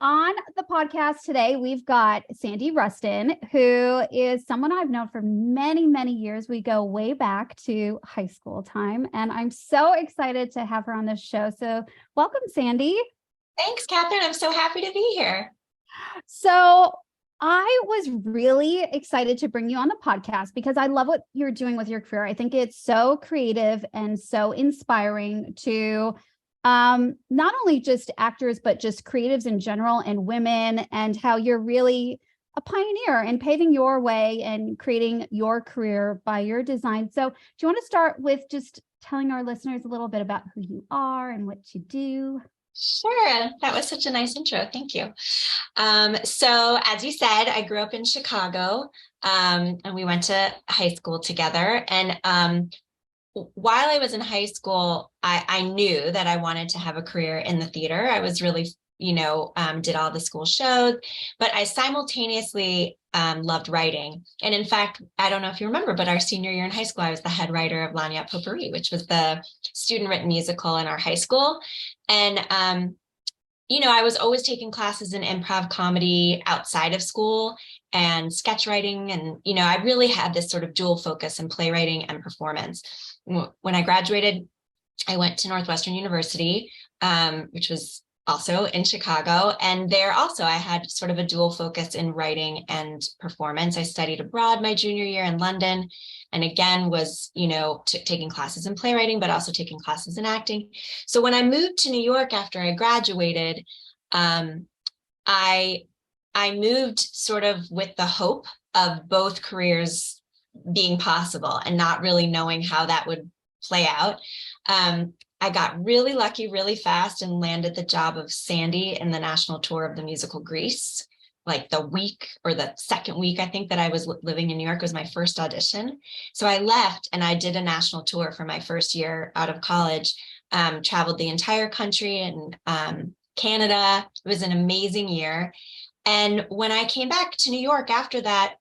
on the podcast today, we've got Sandy Rustin, who is someone I've known for many, many years. We go way back to high school time, and I'm so excited to have her on this show. So welcome, Sandy. Thanks, Catherine. I'm so happy to be here. So I was really excited to bring you on the podcast because I love what you're doing with your career. I think it's so creative and so inspiring to not only just actors, but just creatives in general and women, and how you're really a pioneer and paving your way and creating your career by your design. So do you want to start with just telling our listeners a little bit about who you are and what you do? Sure. That was such a nice intro. Thank you. So as you said, I grew up in Chicago, and we went to high school together. And while I was in high school, I knew that I wanted to have a career in the theater. I was really, did all the school shows, but I simultaneously loved writing. And in fact, I don't know if you remember, but our senior year in high school, I was the head writer of Lagniappe Potpourri, which was the student written musical in our high school. And, I was always taking classes in improv comedy outside of school and sketch writing. And, I really had this sort of dual focus in playwriting and performance. When I graduated, I went to Northwestern University, which was also in Chicago. And there also I had sort of a dual focus in writing and performance. I studied abroad my junior year in London, and again was, taking classes in playwriting, but also taking classes in acting. So when I moved to New York after I graduated, I moved sort of with the hope of both careers being possible and not really knowing how that would play out. I got really lucky really fast and landed the job of Sandy in the national tour of the musical Grease. Like the week or the second week, I think, that I was living in New York was my first audition. So I left and I did a national tour for my first year out of college, traveled the entire country and Canada. It was an amazing year. And when I came back to New York after that,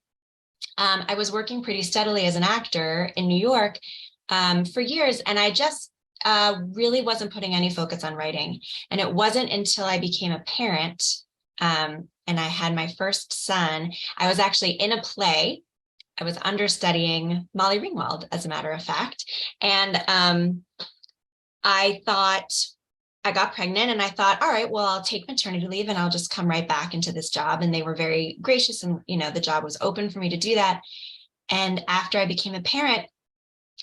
I was working pretty steadily as an actor in New York for years. And I just really wasn't putting any focus on writing. And it wasn't until I became a parent and I had my first son. I was actually in a play. I was understudying Molly Ringwald, as a matter of fact. And I got pregnant and I thought, all right, well, I'll take maternity leave and I'll just come right back into this job. And they were very gracious, and, the job was open for me to do that. And after I became a parent,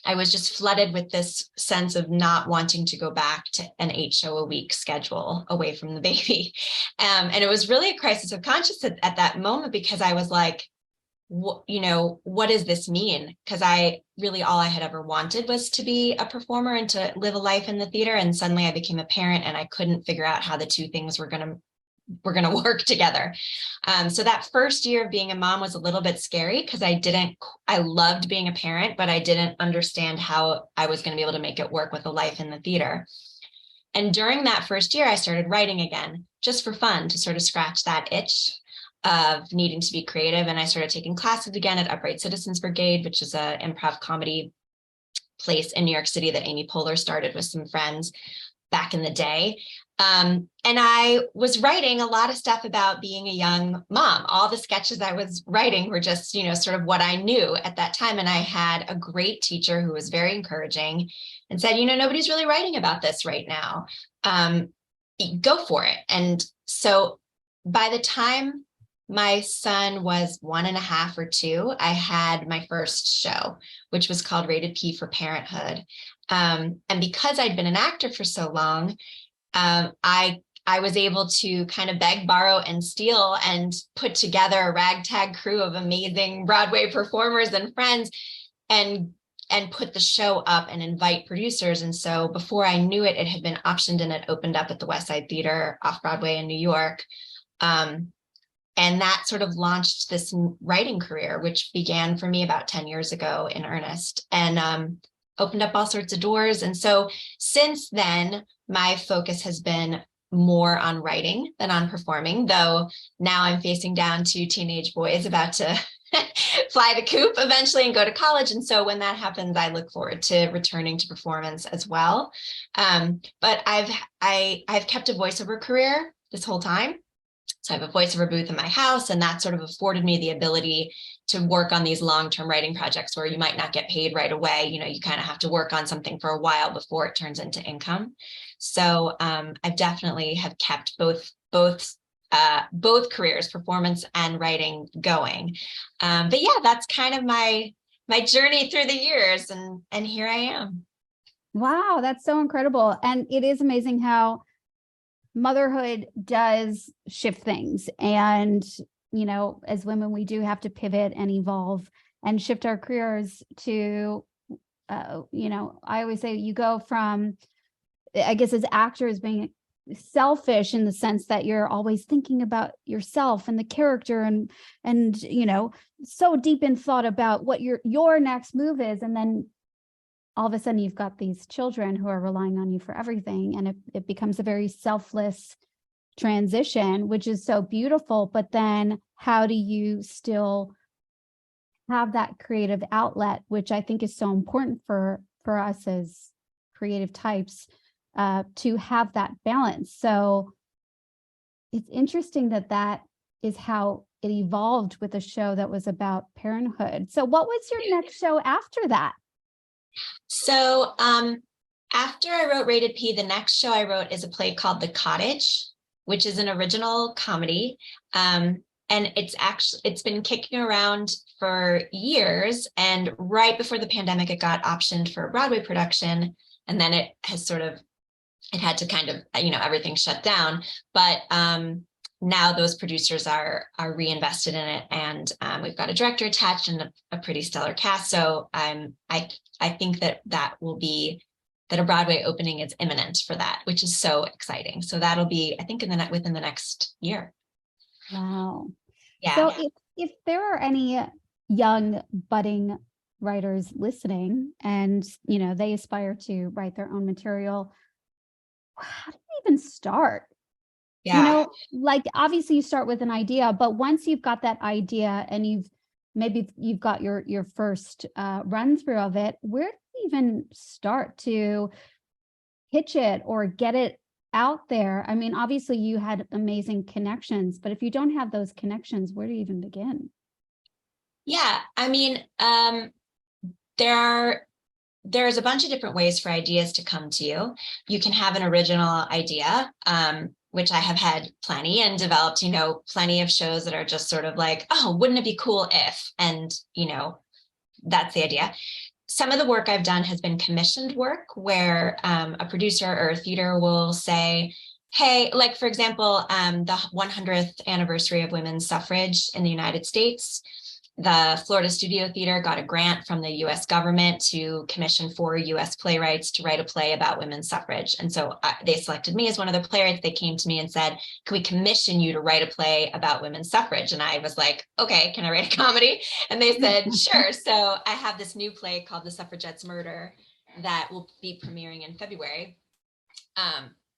I was just flooded with this sense of not wanting to go back to an 8-show-a-week schedule away from the baby. And it was really a crisis of consciousness at that moment, because I was like, what does this mean? Because all I had ever wanted was to be a performer and to live a life in the theater. And suddenly I became a parent and I couldn't figure out how the two things were going to work together. So that first year of being a mom was a little bit scary, because I loved being a parent, but I didn't understand how I was going to be able to make it work with a life in the theater. And during that first year, I started writing again, just for fun, to sort of scratch that itch of needing to be creative. And I started taking classes again at Upright Citizens Brigade, which is an improv comedy place in New York City that Amy Poehler started with some friends back in the day. And I was writing a lot of stuff about being a young mom. All the sketches I was writing were just, sort of what I knew at that time. And I had a great teacher who was very encouraging and said, nobody's really writing about this right now. Go for it. And so by the time my son was 1.5 or 2, I had my first show, which was called Rated P for Parenthood. And because I'd been an actor for so long, I was able to kind of beg, borrow, and steal and put together a ragtag crew of amazing Broadway performers and friends and put the show up and invite producers. And so before I knew it, it had been optioned and it opened up at the West Side Theater off Broadway in New York. And that sort of launched this writing career, which began for me about 10 years ago in earnest, and opened up all sorts of doors. And so since then, my focus has been more on writing than on performing, though now I'm facing down 2 teenage boys about to fly the coop eventually and go to college. And so when that happens, I look forward to returning to performance as well. But I've kept a voiceover career this whole time. So I have a voiceover booth in my house, and that sort of afforded me the ability to work on these long-term writing projects where you might not get paid right away. You kind of have to work on something for a while before it turns into income. So I've definitely have kept both careers, performance and writing, going. But yeah, that's kind of my journey through the years, and here I am. Wow, that's so incredible. And it is amazing how motherhood does shift things. And, as women, we do have to pivot and evolve and shift our careers to, I always say you go from, I guess, as actors being selfish in the sense that you're always thinking about yourself and the character and so deep in thought about what your next move is. And then all of a sudden you've got these children who are relying on you for everything. And it becomes a very selfless transition, which is so beautiful. But then how do you still have that creative outlet, which I think is so important for us as creative types, to have that balance. So it's interesting that is how it evolved with a show that was about parenthood. So what was your next show after that? So after I wrote Rated P, the next show I wrote is a play called The Cottage, which is an original comedy. And it's been kicking around for years. And right before the pandemic, it got optioned for a Broadway production. And then it had to kind of, everything shut down. But now those producers are reinvested in it, and we've got a director attached and a pretty stellar cast. So I think that a Broadway opening is imminent for that, which is so exciting. So that'll be, I think, within the next year. Wow. Yeah. So if there are any young budding writers listening and, they aspire to write their own material, how do you even start? Yeah. Like obviously you start with an idea, but once you've got that idea and you've got your first run through of it, where do you even start to pitch it or get it out there? I mean, obviously you had amazing connections, but if you don't have those connections, where do you even begin? Yeah. I mean, there's a bunch of different ways for ideas to come to you. You can have an original idea, which I have had plenty, and developed, plenty of shows that are just sort of like, oh, wouldn't it be cool if, and, that's the idea. Some of the work I've done has been commissioned work where a producer or a theater will say, hey, like, for example, the 100th anniversary of women's suffrage in the United States, the Florida Studio Theater got a grant from the US government to commission 4 US playwrights to write a play about women's suffrage. And so they selected me as one of the playwrights. They came to me and said, can we commission you to write a play about women's suffrage? And I was like, okay, can I write a comedy? And they said, sure. So I have this new play called The Suffragettes' Murder that will be premiering in February.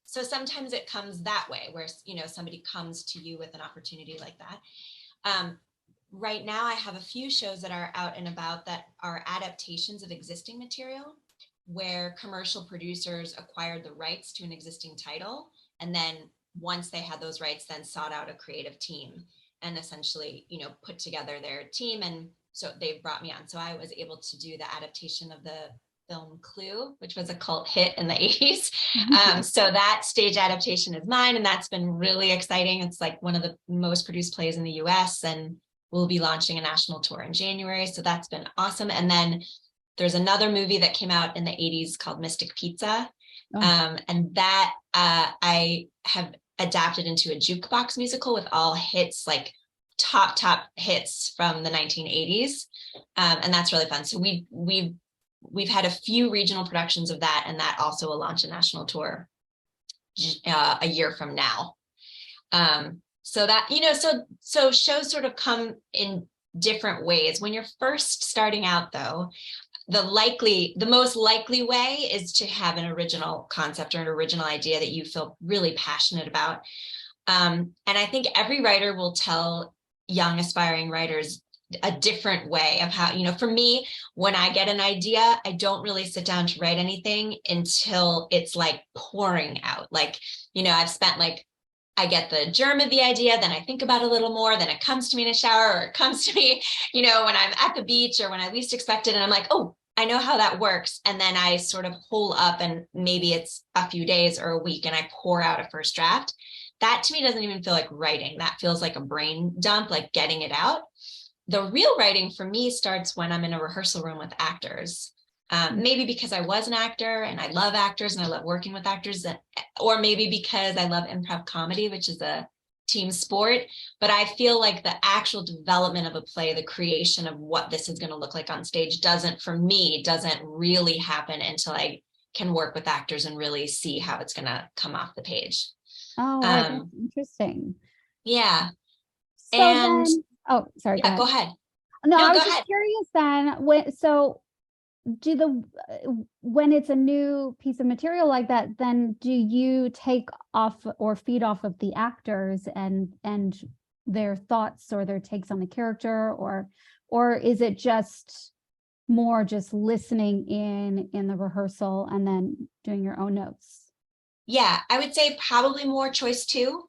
So sometimes it comes that way where, somebody comes to you with an opportunity like that. Right now, I have a few shows that are out and about that are adaptations of existing material where commercial producers acquired the rights to an existing title. And then once they had those rights, then sought out a creative team and essentially, put together their team. And so they brought me on. So I was able to do the adaptation of the film Clue, which was a cult hit in the 80s. So that stage adaptation is mine. And that's been really exciting. It's like one of the most produced plays in the US. And we'll be launching a national tour in January. So that's been awesome. And then there's another movie that came out in the 80s called Mystic Pizza. And that I have adapted into a jukebox musical with all hits, like top hits from the 1980s. And that's really fun. So we've had a few regional productions of that, and that also will launch a national tour a year from now. So that, so shows sort of come in different ways. When you're first starting out, though, the most likely way is to have an original concept or an original idea that you feel really passionate about. And I think every writer will tell young aspiring writers a different way of how, for me, when I get an idea, I don't really sit down to write anything until it's like pouring out. Like, I've spent like I get the germ of the idea, then I think about it a little more, then it comes to me in a shower, or it comes to me, when I'm at the beach or when I least expect it. And I'm like, oh, I know how that works. And then I sort of hole up, and maybe it's a few days or a week, and I pour out a first draft. That to me doesn't even feel like writing. That feels like a brain dump, like getting it out. The real writing for me starts when I'm in a rehearsal room with actors. Maybe because I was an actor and I love actors and I love working with actors, or maybe because I love improv comedy, which is a team sport. But I feel like the actual development of a play, the creation of what this is going to look like on stage doesn't really happen until I can work with actors and really see how it's going to come off the page. Oh, right. That's interesting. Yeah. So And then, oh, sorry. yeah, go ahead. No, I go was just ahead. curious then, when it's a new piece of material like that, then do you take off or feed off of the actors and their thoughts or their takes on the character, or is it just more just listening in the rehearsal and then doing your own notes? Yeah, I would say probably more choice two.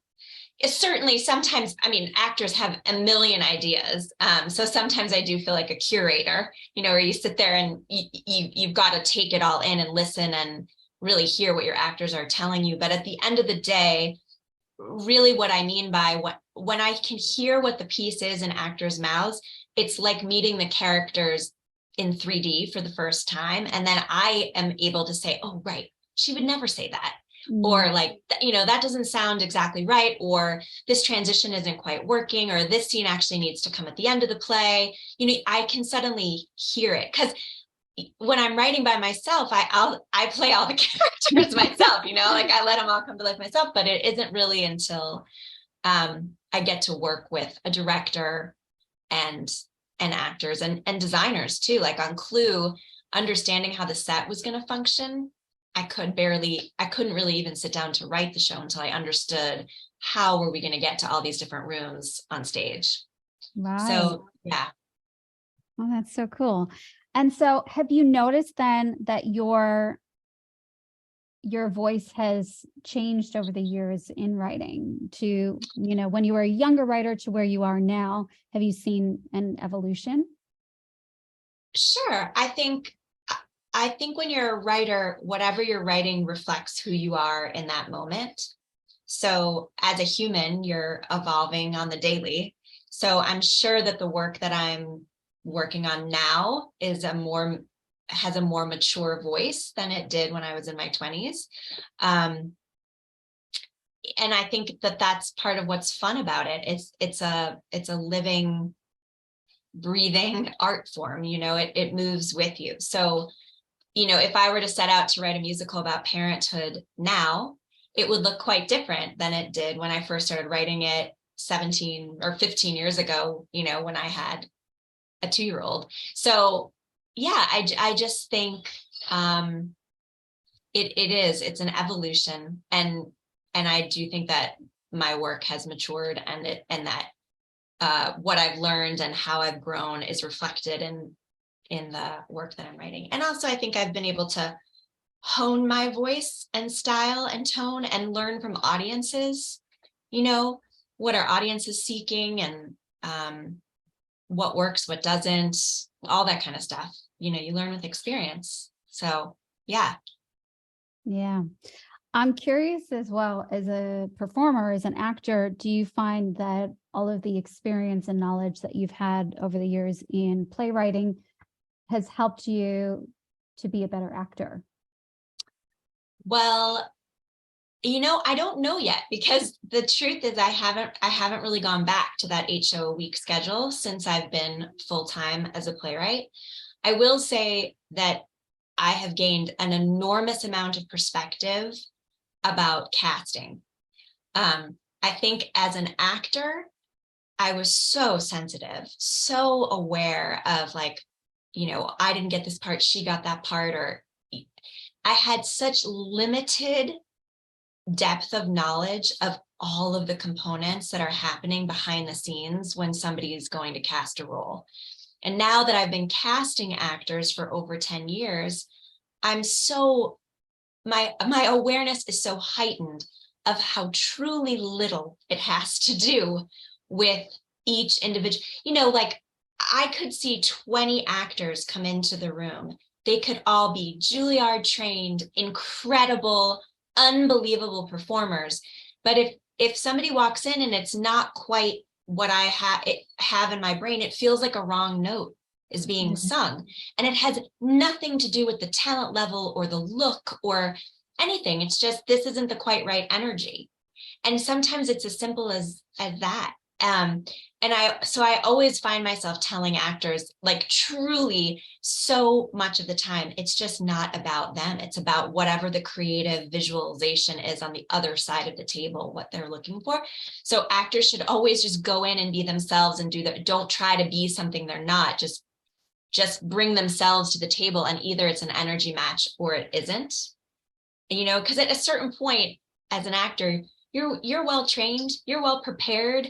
It's certainly sometimes, actors have a million ideas. So sometimes I do feel like a curator, where you sit there and you've got to take it all in and listen and really hear what your actors are telling you. But at the end of the day, really what I mean by when I can hear what the piece is in actors' mouths, it's like meeting the characters in 3D for the first time. And then I am able to say, oh, right, she would never say that. Or like, that doesn't sound exactly right, or this transition isn't quite working, or this scene actually needs to come at the end of the play. I can suddenly hear it, because when I'm writing by myself, I play all the characters myself, like I let them all come to life myself. But it isn't really until I get to work with a director and actors and designers too, like on Clue, understanding how the set was going to function. I couldn't really even sit down to write the show until I understood how were we going to get to all these different rooms on stage. Right. So, yeah. Oh, that's so cool. And so have you noticed then that your voice has changed over the years in writing to, when you were a younger writer to where you are now? Have you seen an evolution? Sure. I think when you're a writer, whatever you're writing reflects who you are in that moment. So as a human, you're evolving on the daily. So I'm sure that the work that I'm working on now has a more mature voice than it did when I was in my 20s. And I think that that's part of what's fun about it. It's a living, breathing art form. It moves with you. So if I were to set out to write a musical about parenthood now, it would look quite different than it did when I first started writing it 17 or 15 years ago, when I had a 2-year-old. So yeah, I just think it's an evolution. And I do think that my work has matured, and that what I've learned and how I've grown is reflected in the work that I'm writing. And also I think I've been able to hone my voice and style and tone and learn from audiences, what our audience is seeking, and what works, what doesn't, all that kind of stuff. You learn with experience. So yeah. Yeah. I'm curious as well, as a performer, as an actor, do you find that all of the experience and knowledge that you've had over the years in playwriting has helped you to be a better actor? Well, I don't know yet, because the truth is I haven't really gone back to that 8-show-a-week schedule since I've been full-time as a playwright. I will say that I have gained an enormous amount of perspective about casting. I think as an actor, I was so sensitive, so aware of like, I didn't get this part, she got that part, or I had such limited depth of knowledge of all of the components that are happening behind the scenes when somebody is going to cast a role. And now that I've been casting actors for over 10 years, my awareness is so heightened of how truly little it has to do with each individual. Like I could see 20 actors come into the room. They could all be Juilliard trained, incredible, unbelievable performers. But if somebody walks in and it's not quite what I have in my brain, it feels like a wrong note is being sung. And it has nothing to do with the talent level or the look or anything. It's just, this isn't the quite right energy. And sometimes it's as simple as that. So I always find myself telling actors, like, truly, so much of the time, it's just not about them. It's about whatever the creative visualization is on the other side of the table, what they're looking for. So actors should always just go in and be themselves and don't try to be something they're not. Just bring themselves to the table, and either it's an energy match or it isn't. Because at a certain point as an actor, you're well trained, you're well prepared.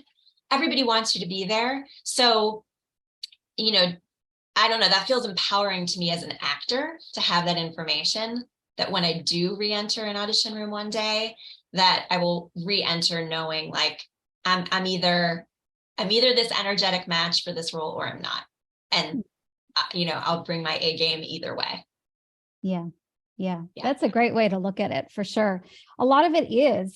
Everybody wants you to be there. So, I don't know, that feels empowering to me as an actor to have that information, that when I do re-enter an audition room one day, that I will re-enter knowing, like, I'm either this energetic match for this role or I'm not. And, I'll bring my A game either way. Yeah. That's a great way to look at it, for sure. A lot of it is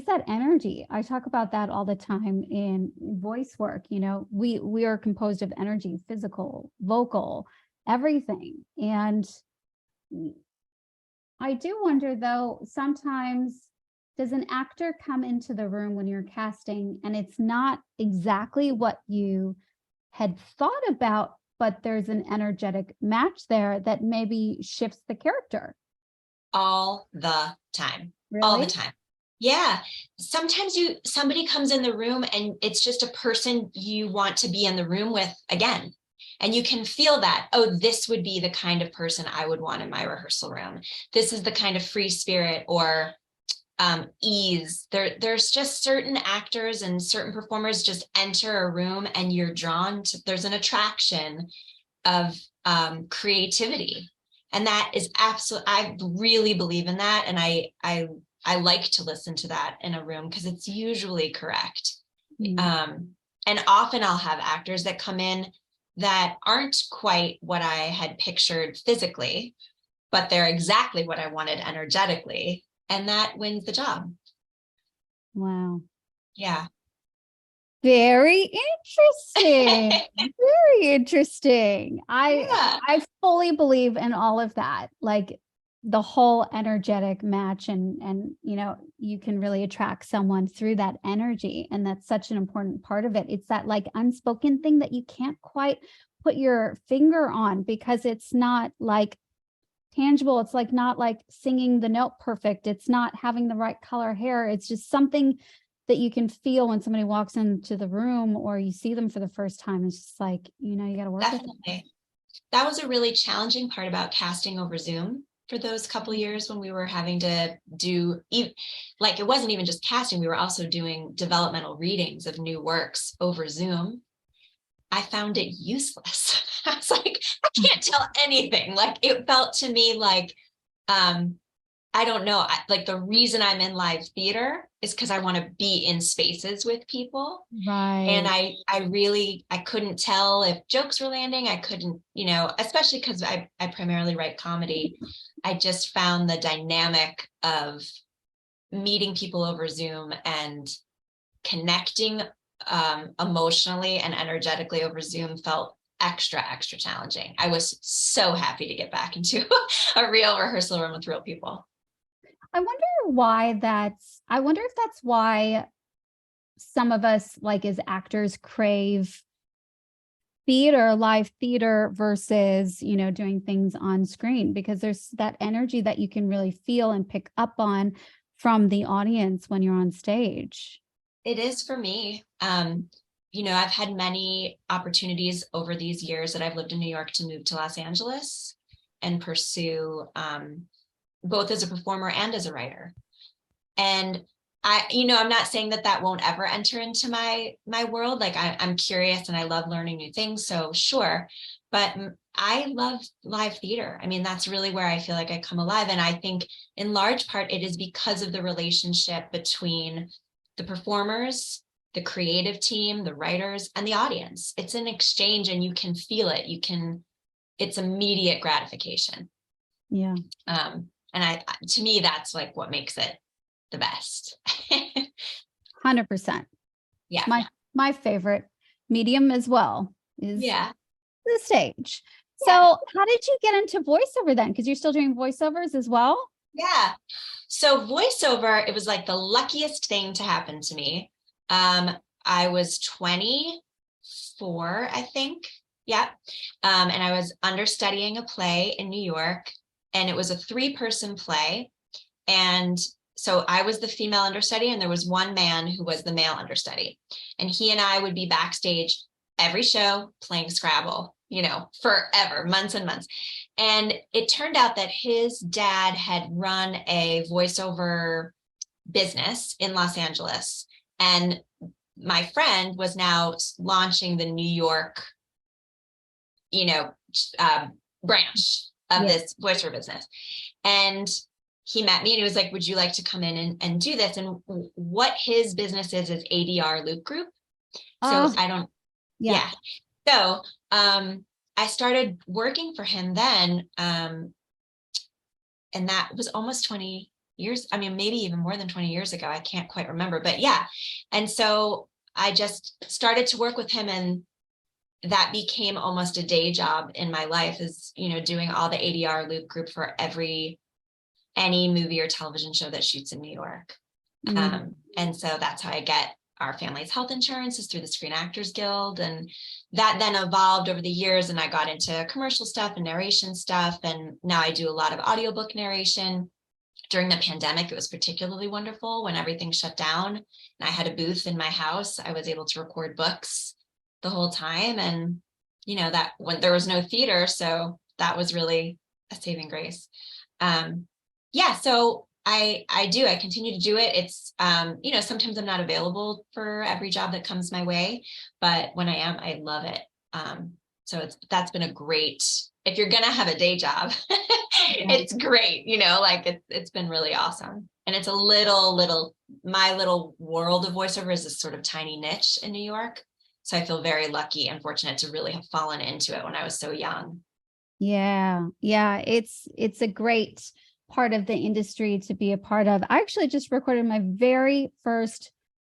that energy. I talk about that all the time in voice work. We are composed of energy, physical, vocal, everything. And I do wonder, though, sometimes, does an actor come into the room when you're casting and it's not exactly what you had thought about, but there's an energetic match there that maybe shifts the character? All the time. Really? All the time. Yeah. Sometimes somebody comes in the room and it's just a person you want to be in the room with again. And you can feel that, oh, this would be the kind of person I would want in my rehearsal room. This is the kind of free spirit or ease. There's just certain actors and certain performers just enter a room and you're drawn to, there's an attraction of creativity. And that is absolutely, I really believe in that. And I like to listen to that in a room because it's usually correct. And often I'll have actors that come in that aren't quite what I had pictured physically, but they're exactly what I wanted energetically. And that wins the job. Wow. Yeah. Very interesting. Very interesting. I fully believe in all of that. Like the whole energetic match and you can really attract someone through that energy. And that's such an important part of it. It's that like unspoken thing that you can't quite put your finger on because it's not like tangible. It's like not like singing the note perfect. It's not having the right color hair. It's just something that you can feel when somebody walks into the room or you see them for the first time. It's just like, you got to work with it. That was a really challenging part about casting over Zoom for those couple years when we were having to do, like, it wasn't even just casting. We were also doing developmental readings of new works over Zoom. I found it useless. I was like, I can't tell anything. Like, it felt to me like, I don't know, like the reason I'm in live theater is because I want to be in spaces with people. Right. And I couldn't tell if jokes were landing. I couldn't, especially because I primarily write comedy. I just found the dynamic of meeting people over Zoom and connecting emotionally and energetically over Zoom felt extra challenging. I was so happy to get back into a real rehearsal room with real people. I wonder if that's why some of us, like as actors, crave theater, live theater versus, doing things on screen, because there's that energy that you can really feel and pick up on from the audience when you're on stage. It is for me. I've had many opportunities over these years that I've lived in New York to move to Los Angeles and pursue both as a performer and as a writer. And I'm not saying that won't ever enter into my world. Like I'm curious and I love learning new things. So sure. But I love live theater. I mean, that's really where I feel like I come alive. And I think in large part, it is because of the relationship between the performers, the creative team, the writers, and the audience. It's an exchange and you can feel it. It's immediate gratification. Yeah. And to me, that's like what makes it the best. 100%. Yeah. My favorite medium as well is the stage. So how did you get into voiceover then? Because you're still doing voiceovers as well? Yeah. So voiceover, it was like the luckiest thing to happen to me. I was 24, I think. Yeah. And I was understudying a play in New York, and it was a 3-person play. And so I was the female understudy, and there was one man who was the male understudy. And he and I would be backstage every show playing Scrabble, forever, months and months. And it turned out that his dad had run a voiceover business in Los Angeles. And my friend was now launching the New York, branch of this voiceover business. And he met me and he was like, would you like to come in and do this? And what his business is ADR Loop Group. So So I started working for him then. And that was almost 20 years. I mean, maybe even more than 20 years ago. I can't quite remember, but yeah. And so I just started to work with him, and that became almost a day job in my life, is, doing all the ADR Loop Group for any movie or television show that shoots in New York. And so that's how I get our family's health insurance, is through the Screen Actors Guild. And that then evolved over the years, and I got into commercial stuff and narration stuff. And now I do a lot of audiobook narration. During the pandemic, it was particularly wonderful when everything shut down and I had a booth in my house. I was able to record books the whole time. And, that when there was no theater, so that was really a saving grace. So I continue to do it. It's, sometimes I'm not available for every job that comes my way, but when I am, I love it. So that's been a great, if you're going to have a day job, it's great, it's been really awesome. And it's my little world of voiceover is this sort of tiny niche in New York. So I feel very lucky and fortunate to really have fallen into it when I was so young. Yeah. It's a great part of the industry to be a part of. I actually just recorded my very first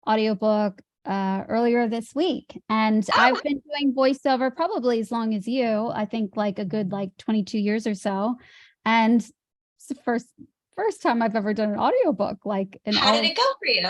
audiobook earlier this week, and I've been doing voiceover probably as long as you. I think like a good 22 years or so, and it's the first time I've ever done an audiobook. How did it go for you?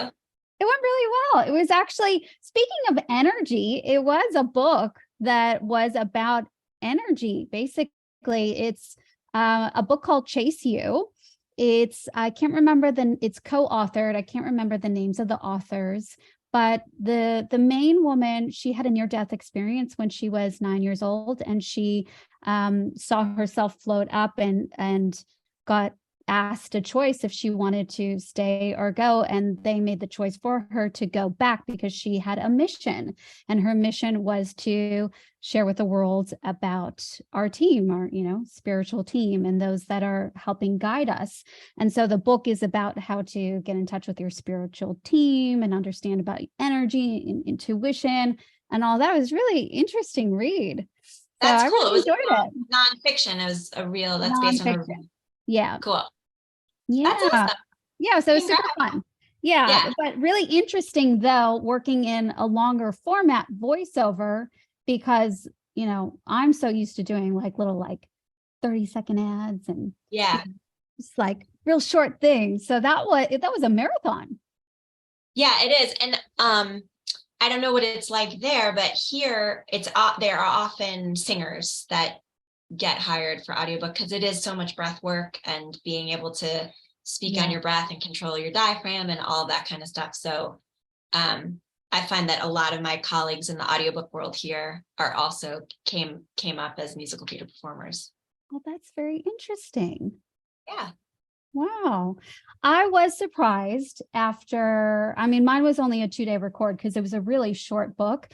It went really well. It was actually, speaking of energy, it was a book that was about energy. Basically, it's a book called Chase You. It's co-authored. I can't remember the names of the authors, but the main woman, she had a near-death experience when she was 9 years old, and she saw herself float up and got asked a choice if she wanted to stay or go, and they made the choice for her to go back because she had a mission, and her mission was to share with the world about our team, our spiritual team, and those that are helping guide us. And so the book is about how to get in touch with your spiritual team and understand about really and intuition and all that. It was really interesting read. That's cool. Really enjoyed it. Nonfiction. It was that's based on a. Yeah. Cool. Yeah. That's awesome. Yeah. So it's super fun. Yeah. But really interesting though, working in a longer format voiceover, because, I'm so used to doing little 30-second ads and just real short things. So that was a marathon. Yeah, it is. And I don't know what it's like there, but here there are often singers that get hired for audiobook because it is so much breath work and being able to speak on your breath and control your diaphragm and all that kind of stuff. So I find that a lot of my colleagues in the audiobook world here are also came up as musical theater performers. Well, that's very interesting. Yeah. Wow. I was surprised mine was only a 2-day record because it was a really short book.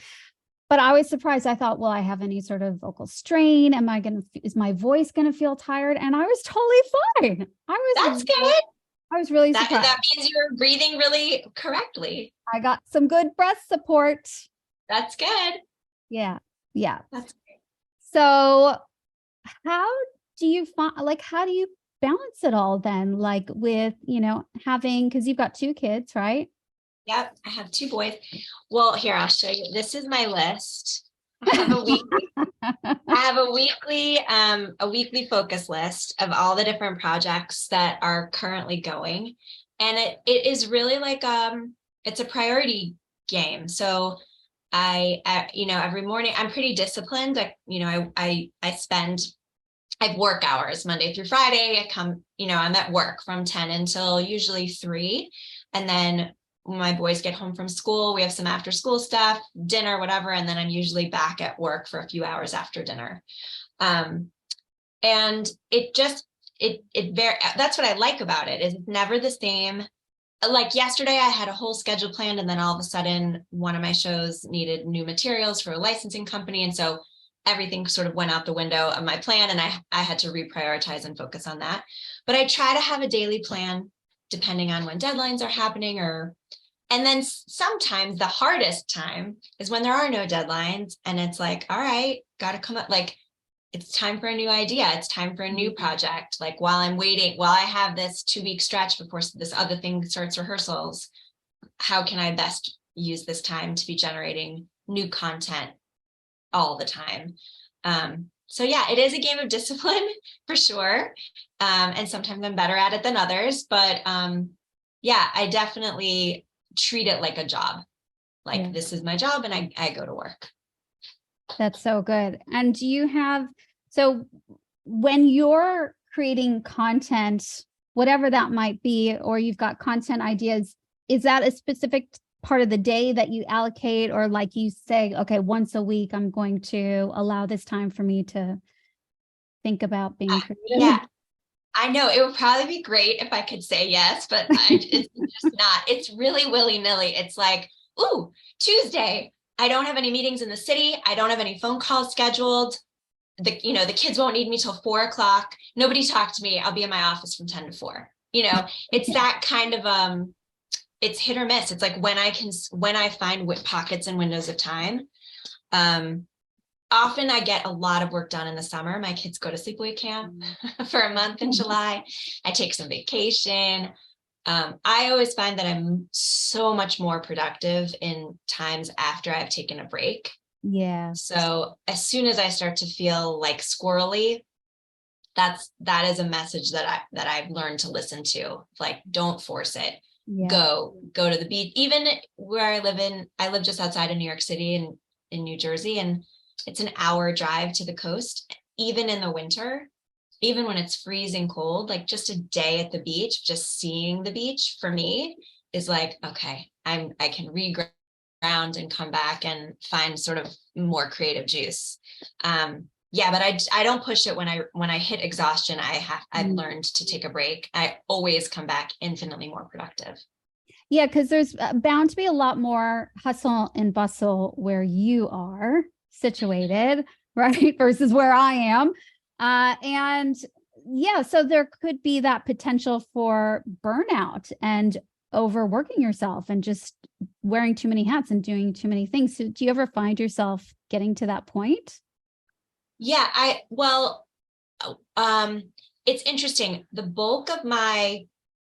But I was surprised. I thought, will I have any sort of vocal strain? Is my voice going to feel tired? And I was totally fine. That's good. I was really That surprised. means you're breathing really correctly. I got some good breath support. That's good. Yeah. Yeah. That's great. So how do you balance it all then? Like with, because you've got 2 kids, right? Yep, I have 2 boys. Well, here, I'll show you. This is my list. I have a weekly focus list of all the different projects that are currently going. And it is really like it's a priority game. So I every morning I'm pretty disciplined. I have work hours Monday through Friday. I'm at work from 10 until usually 3. And then when my boys get home from school, we have some after school stuff, dinner, whatever. And then I'm usually back at work for a few hours after dinner. And that's what I like about it, is it's never the same. Like yesterday, I had a whole schedule planned, and then all of a sudden one of my shows needed new materials for a licensing company. And so everything sort of went out the window of my plan, and I had to reprioritize and focus on that. But I try to have a daily plan depending on when deadlines are happening, and then sometimes the hardest time is when there are no deadlines and it's like, all right, got to come up, like it's time for a new idea. It's time for a new project. Like while I have this 2-week stretch before this other thing starts rehearsals, how can I best use this time to be generating new content all the time? So yeah, it is a game of discipline for sure. And sometimes I'm better at it than others, but yeah, I definitely treat it like a job. Like this is my job and I go to work. That's so good. And do you so when you're creating content, whatever that might be, or you've got content ideas, is that a specific part of the day that you allocate, or like you say, okay, once a week, I'm going to allow this time for me to think about being creative? Yeah, I know it would probably be great if I could say yes, but it's just not. It's really willy-nilly. It's like, ooh, Tuesday, I don't have any meetings in the city. I don't have any phone calls scheduled. The kids won't need me till 4:00. Nobody talk to me. I'll be in my office from 10 to 4. It's that kind of, it's hit or miss. It's like when I find pockets and windows of time. Often I get a lot of work done in the summer. My kids go to sleepaway camp for a month in July. I take some vacation. I always find that I'm so much more productive in times after I've taken a break. Yeah. So as soon as I start to feel like squirrely, that is a message that I've learned to listen to. Like, don't force it. Yeah. Go to the beach. Even where I live just outside of New York City and in New Jersey, and it's an hour drive to the coast. Even in the winter, even when it's freezing cold, like just a day at the beach, just seeing the beach for me is like, okay, I can reground and come back and find sort of more creative juice. Yeah, but I don't push it when I hit exhaustion. I've learned to take a break. I always come back infinitely more productive. Yeah, because there's bound to be a lot more hustle and bustle where you are situated, right? Versus where I am. And yeah, so there could be that potential for burnout and overworking yourself and just wearing too many hats and doing too many things. So do you ever find yourself getting to that point? Yeah, it's interesting. The bulk of my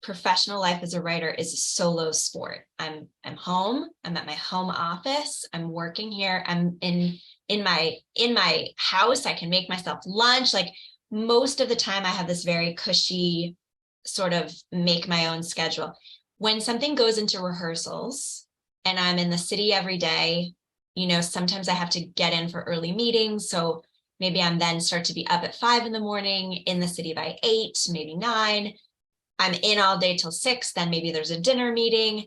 professional life as a writer is a solo sport. I'm home. I'm at my home office. I'm working here. I'm in my house. I can make myself lunch. Like most of the time I have this very cushy sort of make my own schedule. When something goes into rehearsals and I'm in the city every day, sometimes I have to get in for early meetings. So maybe I'm then start to be up at 5 a.m, in the city by 8, maybe 9. I'm in all day till 6. Then maybe there's a dinner meeting.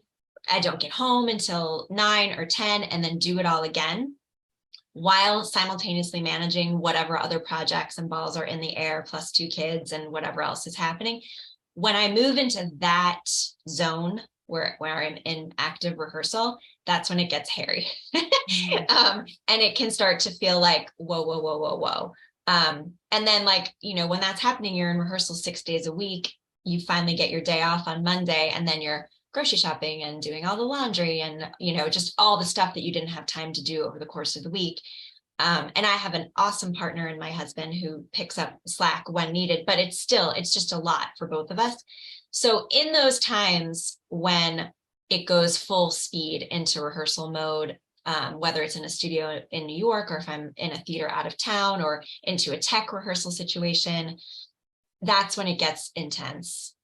I don't get home until 9 or 10 and then do it all again while simultaneously managing whatever other projects and balls are in the air, plus 2 kids and whatever else is happening. When I move into that zone where I'm in active rehearsal, that's when it gets hairy. Mm. And it can start to feel like, whoa, whoa, whoa, whoa, whoa. And then like, when that's happening, you're in rehearsal 6 days a week, you finally get your day off on Monday, and then you're grocery shopping and doing all the laundry and, just all the stuff that you didn't have time to do over the course of the week. And I have an awesome partner in my husband who picks up slack when needed, but it's just a lot for both of us. So in those times when it goes full speed into rehearsal mode, whether it's in a studio in New York, or if I'm in a theater out of town, or into a tech rehearsal situation, that's when it gets intense.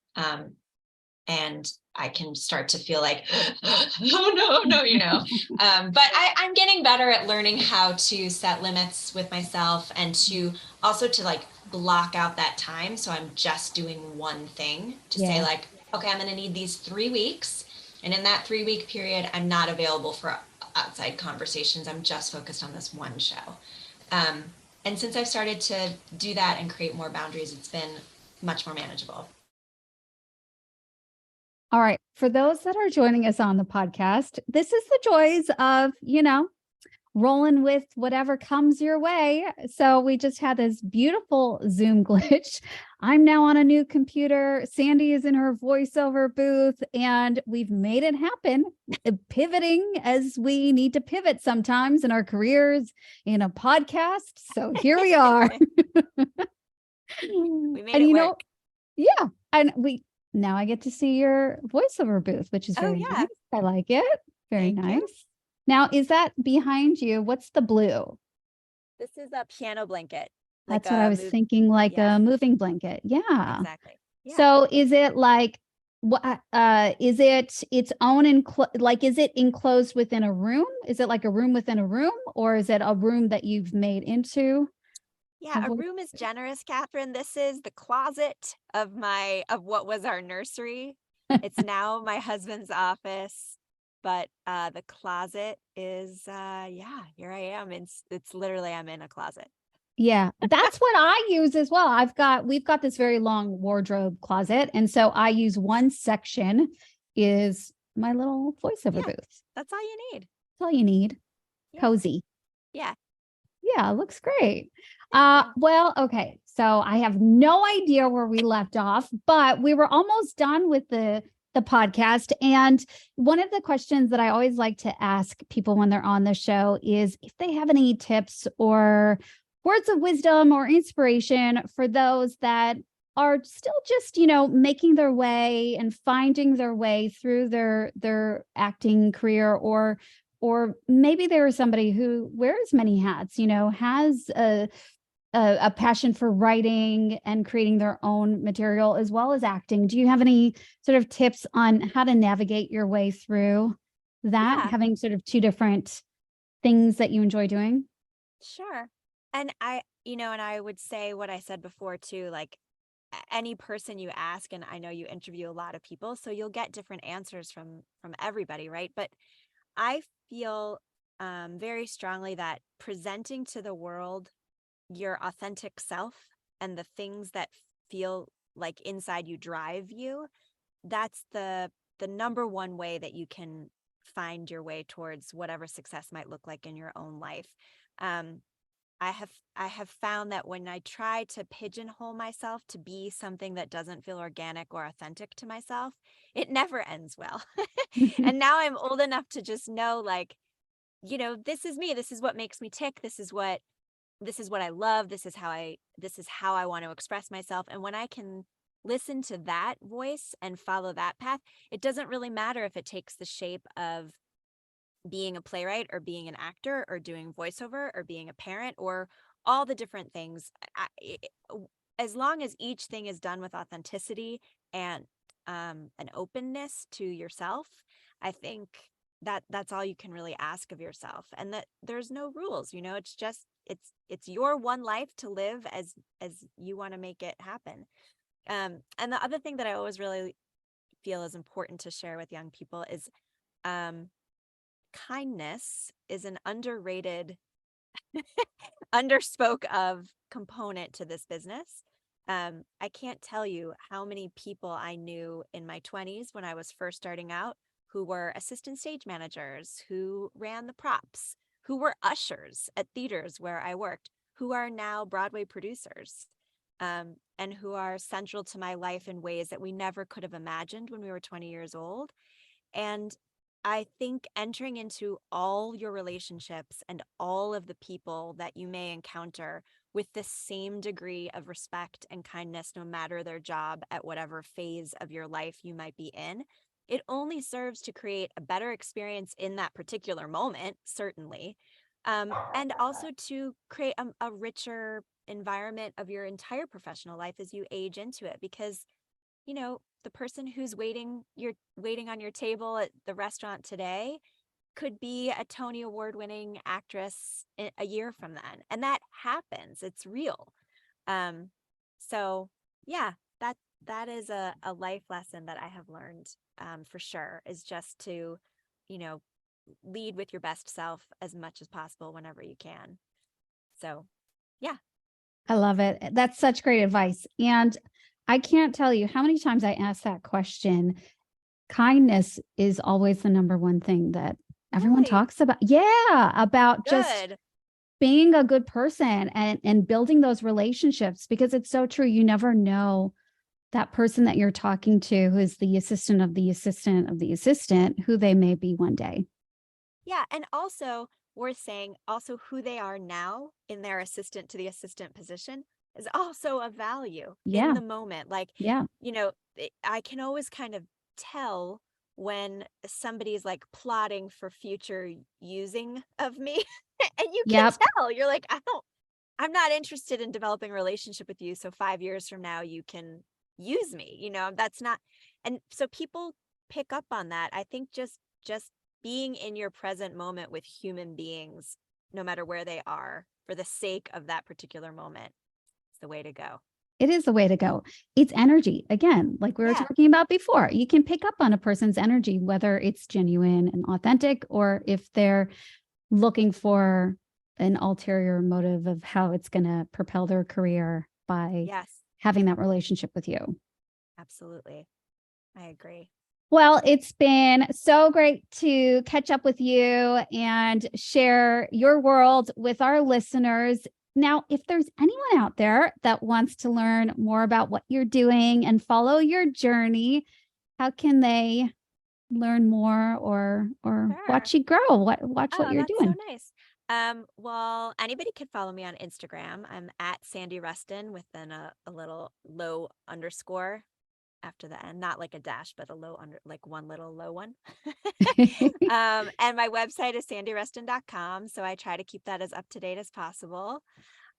And I can start to feel like, oh no. But I'm getting better at learning how to set limits with myself, and to also to like block out that time. So I'm just doing one thing, to say Yeah. like, okay, I'm going to need these 3 weeks. And in that 3-week period, I'm not available for outside conversations. I'm just focused on this one show. And since I've started to do that and create more boundaries, it's been much more manageable. All right. For those that are joining us on the podcast, this is the joys of, rolling with whatever comes your way. So we just had this beautiful Zoom glitch. I'm now on a new computer. Sandy is in her voiceover booth, and we've made it happen, pivoting as we need to pivot sometimes in our careers in a podcast. So here we are. We made And it work. yeah. And now I get to see your voiceover booth, which is very yeah. nice. I like it. Very Thank nice. you. Now, is that behind you? What's the blue? This is a piano blanket. That's what I was thinking, like a moving blanket. Yeah. Exactly. Yeah. So is it like, is it its own, is it enclosed within a room? Is it like a room within a room, or is it a room that you've made into? Yeah, a room is generous, Catherine. This is the closet of what was our nursery. It's now my husband's office, but the closet is here I am. It's literally, I'm in a closet. Yeah, that's what I use as well. We've got this very long wardrobe closet. And so I use one section is my little voiceover booth. That's all you need. That's all you need. Yeah. Cozy. Yeah. Yeah, it looks great. Well, okay. So I have no idea where we left off, but we were almost done with the podcast. And one of the questions that I always like to ask people when they're on the show is if they have any tips or words of wisdom or inspiration for those that are still just, making their way and finding their way through their acting career, or maybe there is somebody who wears many hats, has a passion for writing and creating their own material as well as acting. Do you have any sort of tips on how to navigate your way through that, having sort of two different things that you enjoy doing? Sure. And I would say what I said before too, like any person you ask, and I know you interview a lot of people, so you'll get different answers from everybody, right? But I feel very strongly that presenting to the world your authentic self and the things that feel like inside you drive you, that's the number one way that you can find your way towards whatever success might look like in your own life. I have found that when I try to pigeonhole myself to be something that doesn't feel organic or authentic to myself, it never ends well. And now I'm old enough to just know, like, this is me. This is what makes me tick. This is what I love. This is how I want to express myself. And when I can listen to that voice and follow that path, it doesn't really matter if it takes the shape of being a playwright or being an actor or doing voiceover or being a parent or all the different things. As long as each thing is done with authenticity and an openness to yourself, I think that's all you can really ask of yourself, and that there's no rules. It's just it's your one life to live as you want to make it happen. And the other thing that I always really feel is important to share with young people is kindness is an underrated, underspoke of component to this business. I can't tell you how many people I knew in my 20s when I was first starting out who were assistant stage managers, who ran the props, who were ushers at theaters where I worked, who are now Broadway producers, and who are central to my life in ways that we never could have imagined when we were 20 years old. And I think entering into all your relationships and all of the people that you may encounter with the same degree of respect and kindness, no matter their job at whatever phase of your life you might be in, it only serves to create a better experience in that particular moment, certainly, and also to create a richer environment of your entire professional life as you age into it. Because, you know, the person who's waiting on your table at the restaurant today could be a Tony Award-winning actress a year from then. And that happens. It's real. So yeah, that is a life lesson that I have learned, for sure, is just to, you know, lead with your best self as much as possible whenever you can. So yeah. I love it. That's such great advice. And I can't tell you how many times I ask that question. Kindness is always the number one thing that everyone Really? talks about. Yeah, about just Good. being a good person and building those relationships, because it's so true. You never know that person that you're talking to who is the assistant of the assistant of the assistant, who they may be one day. Yeah. And also worth saying, also who they are now in their assistant to the assistant position is also a value Yeah. in the moment. Like, Yeah. you know, I can always kind of tell when somebody's like plotting for future using of me. And you can Yep. tell, you're like, I'm not interested in developing a relationship with you. So 5 years from now, you can use me, you know, that's not. And so people pick up on that. I think just being in your present moment with human beings, no matter where they are, for the sake of that particular moment, is the way to go. It is the way to go. It's energy. Again, like we were Yeah. talking about before, you can pick up on a person's energy, whether it's genuine and authentic, or if they're looking for an ulterior motive of how it's going to propel their career by Yes, having that relationship with you. absolutely. I agree. Well, it's been so great to catch up with you and share your world with our listeners. Now, if there's anyone out there that wants to learn more about what you're doing and follow your journey, how can they learn more or Sure. watch you grow? Watch what you're That's doing. so nice. Well, anybody could follow me on Instagram. I'm at Sandy Rustin with then a little low underscore after the end, not like a dash, but a low under, like one little low one. And my website is sandyrustin.com. So I try to keep that as up to date as possible.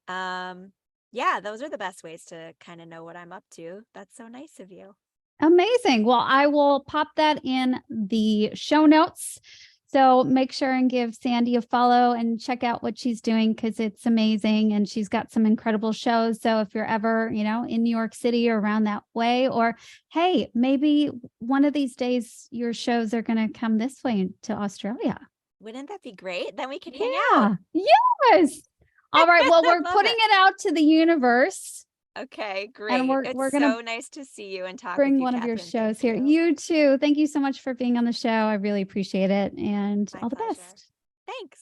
Yeah, those are the best ways to kind of know what I'm up to. That's so nice of you. Amazing. Well, I will pop that in the show notes. So make sure and give Sandy a follow and check out what she's doing, because it's amazing. And she's got some incredible shows. So if you're ever, you know, in New York City or around that way, or hey, maybe one of these days your shows are going to come this way to Australia. Wouldn't that be great? Then we could hang out. Yes. All right. Well, we're Love putting it. it out to the universe. Okay, great. And we're It's gonna so nice to see you and talk with bring you, one of your Catherine. shows Thank here. you. You too. Thank you so much for being on the show. I really appreciate it. And My all the pleasure. best. Thanks.